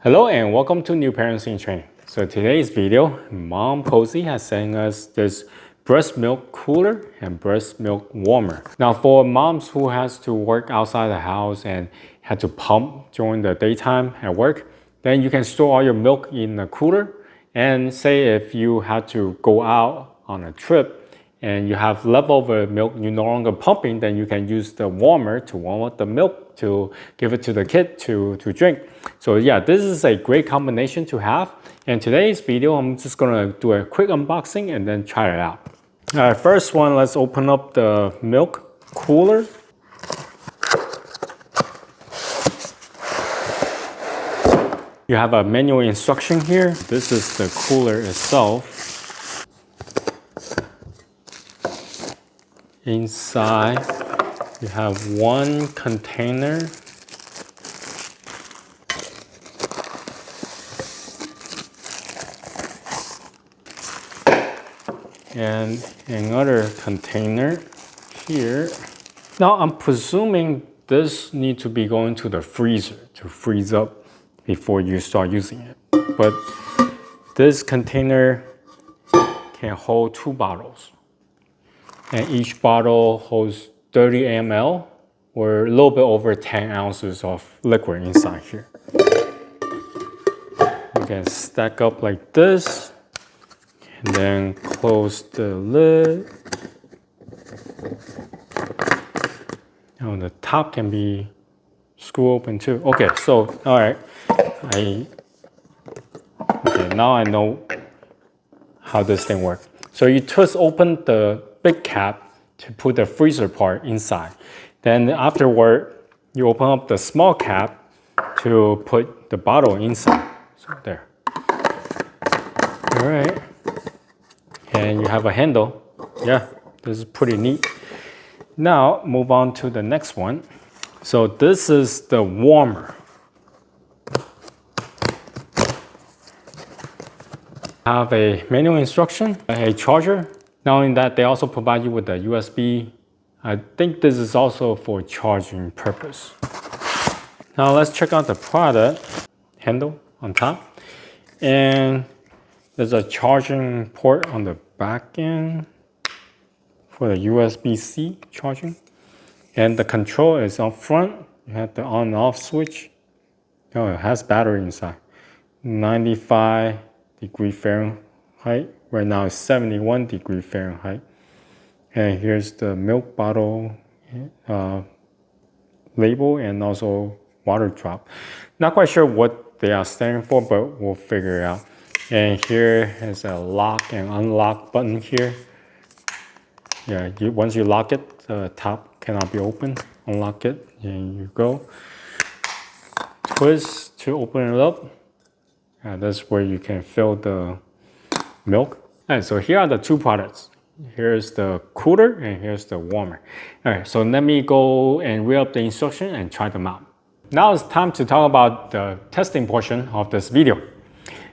Hello and welcome to New Parents in Training. So today's video, Mom Cozy has sent us this breast milk cooler and breast milk warmer. Now for moms who has to work outside the house and had to pump during the daytime at work, then you can store all your milk in a cooler. And say if you had to go out on a trip and you have leftover milk you're no longer pumping, then you can use the warmer to warm up the milk to give it to the kid to drink. So yeah, this is a great combination to have. In today's video, I'm just gonna do a quick unboxing and then try it out. All right, first one, let's open up the milk cooler. You have a manual instruction here. This is the cooler itself. Inside, you have one container. And another container here. Now I'm presuming this needs to be going to the freezer to freeze up before you start using it. But this container can hold 2 bottles. And each bottle holds 30 ml or a little bit over 10 ounces of liquid inside here. You can stack up like this and then close the lid. Now the top can be screwed open too. Okay, so all right, now I know how this thing works. So you twist open the big cap to put the freezer part inside. Then afterward, you open up the small cap to put the bottle inside. So there. All right. And you have a handle. Yeah, this is pretty neat. Now move on to the next one. So this is the warmer. Have a manual instruction, a charger. Not only that, they also provide you with a USB. I think this is also for charging purpose. Now let's check out the product. Handle on top. And there's a charging port on the back end for the USB-C charging. And the control is up front. You have the on and off switch. Oh, it has battery inside. 95-degree Fahrenheit. Right now it's 71-degree Fahrenheit. And here's the milk bottle label and also water drop. Not quite sure what they are standing for, but we'll figure it out. And here is a lock and unlock button here. Yeah, once you lock it, the top cannot be opened. Unlock it, and you go. Twist to open it up. That's where you can fill the milk. All right, so here are the two products. Here's the cooler and here's the warmer. All right, so let me go and read up the instruction and try them out. Now it's time to talk about the testing portion of this video.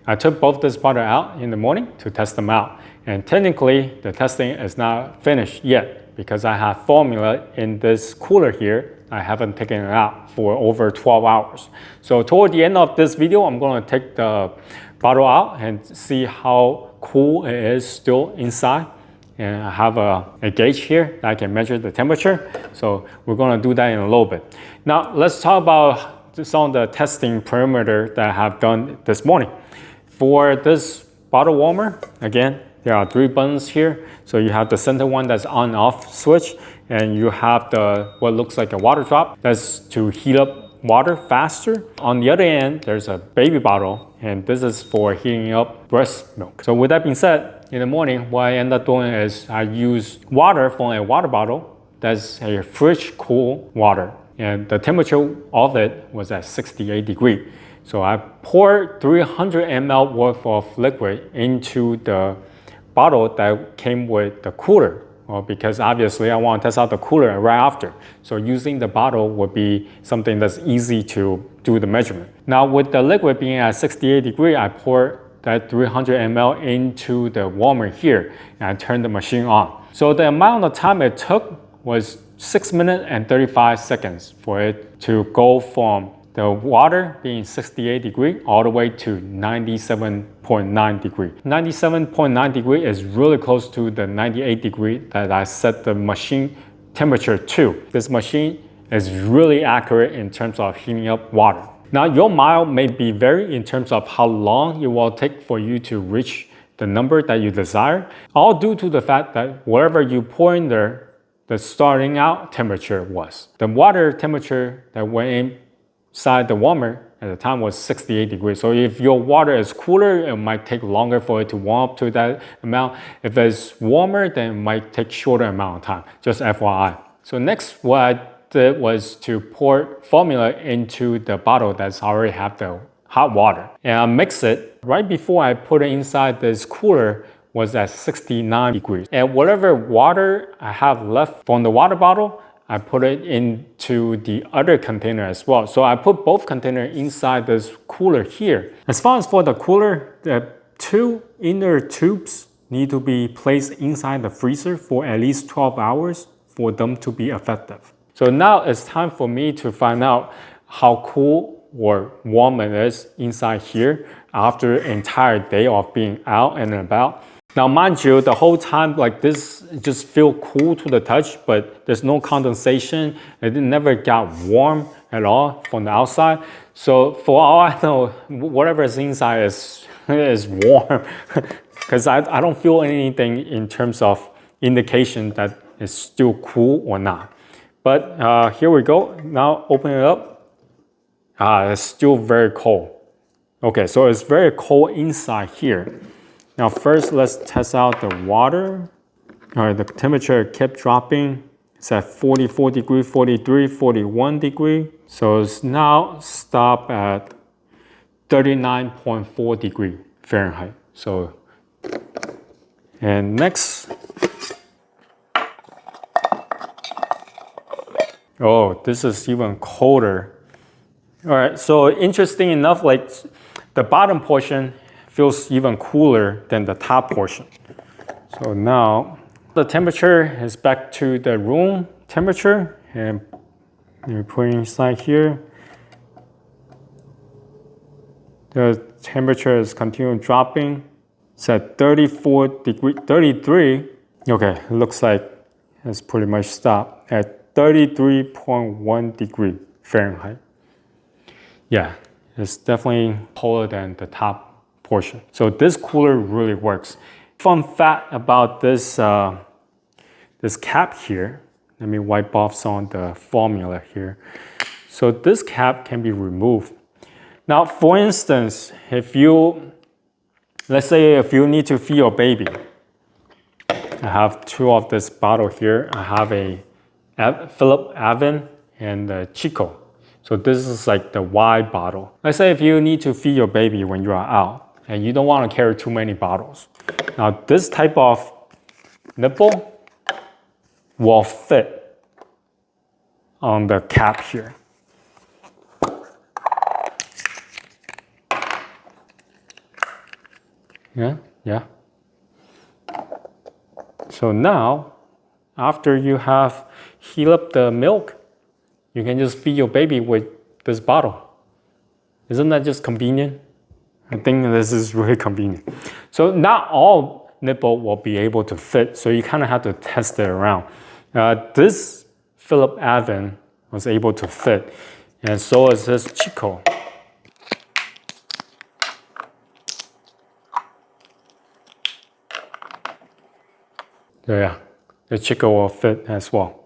I took both this product out in the morning to test them out. And technically, the testing is not finished yet because I have formula in this cooler here. I haven't taken it out for over 12 hours. So toward the end of this video, I'm going to take the bottle out and see how cool it is still inside. And I have a gauge here that I can measure the temperature. So we're going to do that in a little bit. Now let's talk about some of the testing parameter that I have done this morning. For this bottle warmer, again, there are 3 buttons here. So you have the center one that's on off switch, and you have the what looks like a water drop that's to heat up water faster. On the other end, there's a baby bottle, and this is for heating up breast milk. So with that being said, in the morning, what I end up doing is I use water from a water bottle that's a fridge cool water, and the temperature of it was at 68 degrees. So I poured 300 ml worth of liquid into the bottle that came with the cooler. Well, because obviously I want to test out the cooler right after. So using the bottle would be something that's easy to do the measurement. Now with the liquid being at 68 degrees, I poured that 300 ml into the warmer here and I turned the machine on. So the amount of time it took was 6 minutes and 35 seconds for it to go from the water being 68 degree all the way to 97.9 degree. 97.9 degree is really close to the 98 degree that I set the machine temperature to. This machine is really accurate in terms of heating up water. Now your mile may be vary in terms of how long it will take for you to reach the number that you desire, all due to the fact that whatever you pour in there, the starting out temperature was. The water temperature that went inside the warmer at the time was 68 degrees. So if your water is cooler, it might take longer for it to warm up to that amount. If it's warmer, then it might take shorter amount of time, just FYI. So next, what I did was to pour formula into the bottle that's already have the hot water. And I mix it. Right before I put it inside this cooler was at 69 degrees. And whatever water I have left from the water bottle, I put it into the other container as well. So I put both containers inside this cooler here. As far as for the cooler, the two inner tubes need to be placed inside the freezer for at least 12 hours for them to be effective. So now it's time for me to find out how cool or warm it is inside here after an entire day of being out and about. Now, mind you, the whole time like this just feel cool to the touch, but there's no condensation. It never got warm at all from the outside. So for all I know, whatever is inside is warm because I don't feel anything in terms of indication that it's still cool or not. But here we go. Now open it up. It's still very cold. Okay, so it's very cold inside here. Now first, let's test out the water. All right, the temperature kept dropping. It's at 44 degree, 43, 41 degree. So it's now stopped at 39.4 degree Fahrenheit. So, and next. Oh, this is even colder. All right, so interesting enough, like the bottom portion feels even cooler than the top portion. So now the temperature is back to the room temperature, and you put it inside here. The temperature is continuing dropping. It's at 34 degree, 33. Okay, it looks like it's pretty much stopped at 33.1 degree Fahrenheit. Yeah, it's definitely colder than the top portion. So this cooler really works. Fun fact about this, this cap here. Let me wipe off some of the formula here. So this cap can be removed. Now, for instance, let's say if you need to feed your baby. I have two of this bottle here. I have a Philip Avon and a Chico. So this is like the wide bottle. Let's say if you need to feed your baby when you are out and you don't want to carry too many bottles. Now this type of nipple will fit on the cap here. Yeah. So now, after you have heat up the milk, you can just feed your baby with this bottle. Isn't that just convenient? I think this is really convenient. So not all nipple will be able to fit, so you kind of have to test it around. This Philip Avon was able to fit, and so is this Chico. So yeah, the Chico will fit as well.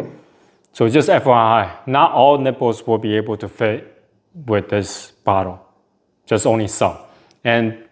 So just FYI, not all nipples will be able to fit with this bottle, just only some. And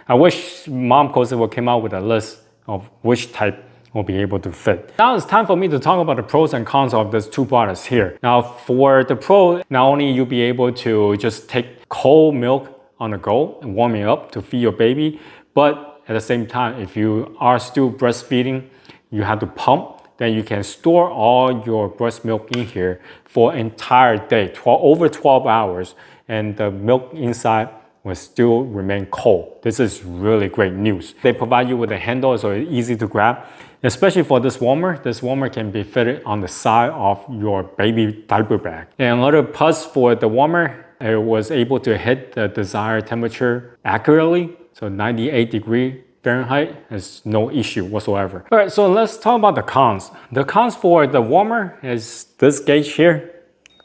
I wish momcozy will come out with a list of which type will be able to fit. Now it's time for me to talk about the pros and cons of these two products here. Now for the pro, not only you'll be able to just take cold milk on the go and warm it up to feed your baby, but at the same time, if you are still breastfeeding, you have to pump, then you can store all your breast milk in here for an entire day, over 12 hours, and the milk inside will still remain cold. This is really great news. They provide you with a handle so it's easy to grab, especially for this warmer. This warmer can be fitted on the side of your baby diaper bag. And another plus for the warmer, It was able to hit the desired temperature accurately. So 98 Fahrenheit is no issue whatsoever. All right, so let's talk about the cons. The cons for the warmer is this gauge here.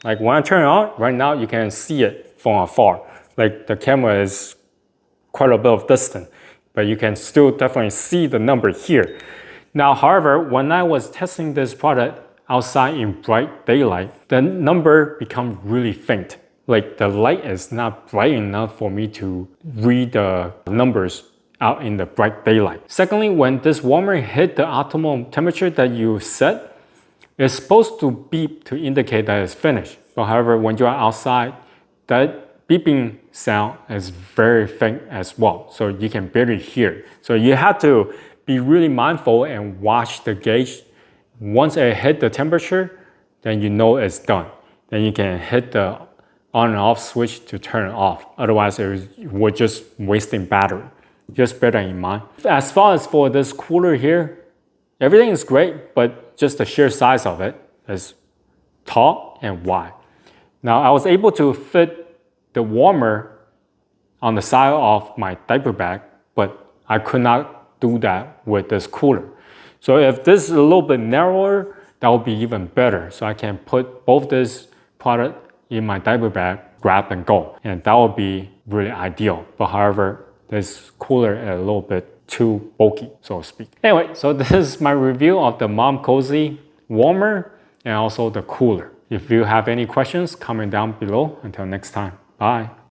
Like when I turn it on, right now you can see it from afar. Like the camera is quite a bit of distance, but you can still definitely see the number here. Now, however, when I was testing this product outside in bright daylight, the number becomes really faint. Like the light is not bright enough for me to read the numbers out in the bright daylight. Secondly, when this warmer hit the optimal temperature that you set, it's supposed to beep to indicate that it's finished. But however, when you are outside, that beeping sound is very faint as well. So you can barely hear. So you have to be really mindful and watch the gauge. Once it hit the temperature, then you know it's done. Then you can hit the on and off switch to turn it off. Otherwise, we're just wasting battery. Just bear that in mind. As far as for this cooler here, everything is great, but just the sheer size of it is tall and wide. Now, I was able to fit the warmer on the side of my diaper bag, but I could not do that with this cooler. So if this is a little bit narrower, that would be even better. So I can put both this product in my diaper bag, grab and go. And that would be really ideal. But however, this cooler is a little bit too bulky, so to speak. Anyway, so this is my review of the momcozy warmer and also the cooler. If you have any questions, comment down below. Until next time, bye.